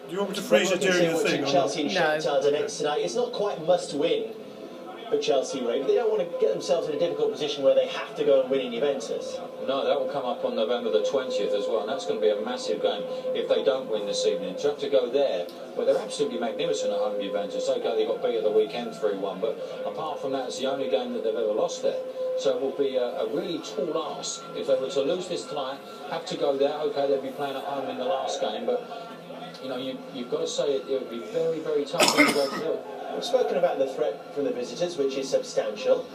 Do you want me to freeze it during the thing? Chelsea and Shakhtar Donetsk tonight. It's not quite must-win for Chelsea, Ray, but they don't want to get themselves in a difficult position where they have to go and win in Juventus. No, that will come up on November the 20th as well, and that's going to be a massive game if they don't win this evening. To have to go there, well, they're absolutely magnificent at home, Juventus. Okay, they got beat at the weekend 3-1, but apart from that, it's the only game that they've ever lost there. So it will be a really tall ask if they were to lose this tonight, have to go there. Okay, they'll be playing at home in the last game, but you know, you've got to say it would be very, very tough to go through. We've spoken about the threat from the visitors, which is substantial.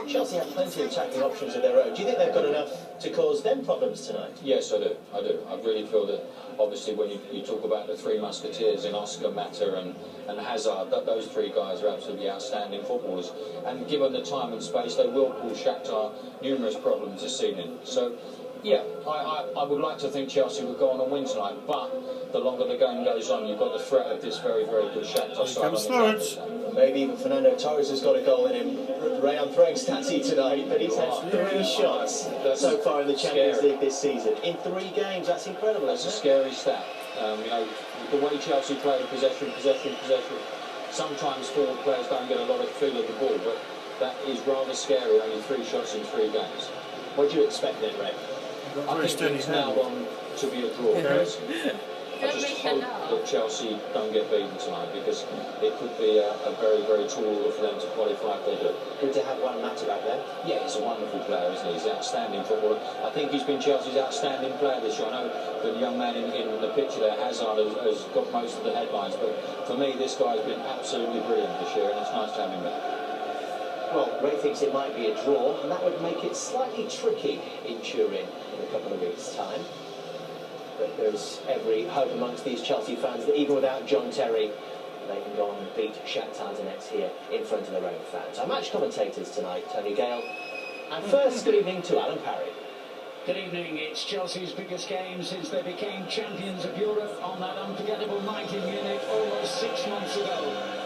Chelsea have plenty of attacking options of their own. Do you think they've got enough to cause them problems tonight? Yes, I do. I really feel that, obviously, when you talk about the three Musketeers in Oscar, Mata and Hazard, those three guys are absolutely outstanding footballers. And given the time and space, they will cause Shakhtar numerous problems this evening. So, yeah, I would like to think Chelsea would go on and win tonight, but the longer the game goes on, you've got the threat of this very, very good Shakhtar side. Maybe even Fernando Torres has got a goal in him. Ray, I'm throwing statsy tonight, but he's had 3 shots so far in the Champions League this season. In 3 games, that's incredible, That's a scary stat. You know, the way Chelsea play, possession. Sometimes forward players don't get a lot of feel of the ball, but that is rather scary, only 3 shots in 3 games. What do you expect then, Ray? I think it's now on to be a draw. I just hope that Chelsea don't get beaten tonight, because it could be a very, very tall order for them to qualify if they do. Good to have one Mata back there. Yeah, he's a wonderful player, isn't he? He's an outstanding footballer. I think he's been Chelsea's outstanding player this year. I know the young man in the picture there, Hazard, has got most of the headlines, but for me, this guy's been absolutely brilliant this year, and it's nice to have him back. Well, Ray thinks it might be a draw, and that would make it slightly tricky in Turin in a couple of weeks' time. But there's every hope amongst these Chelsea fans that even without John Terry, they can go and beat Shakhtar Donetsk here in front of their own fans. Our match commentators tonight, Tony Gale. And first, good evening to Alan Parry. Good evening. It's Chelsea's biggest game since they became champions of Europe on that unforgettable night in Munich almost 6 months ago.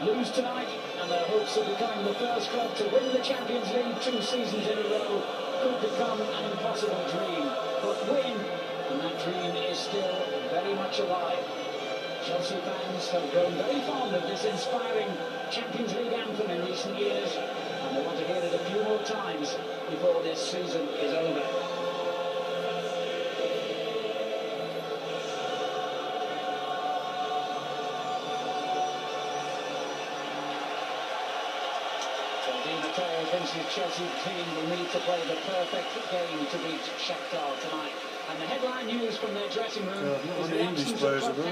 Lose tonight, and their hopes of becoming the first club to win the Champions League 2 seasons in a row could become an impossible dream. But win, and that dream is still very much alive. Chelsea fans have grown very fond of this inspiring Champions League anthem in recent years, and they want to hear it a few more times before this season is over. Thinks his Chelsea team will need to play the perfect game to beat Shakhtar tonight. And the headline news from their dressing room is the absence of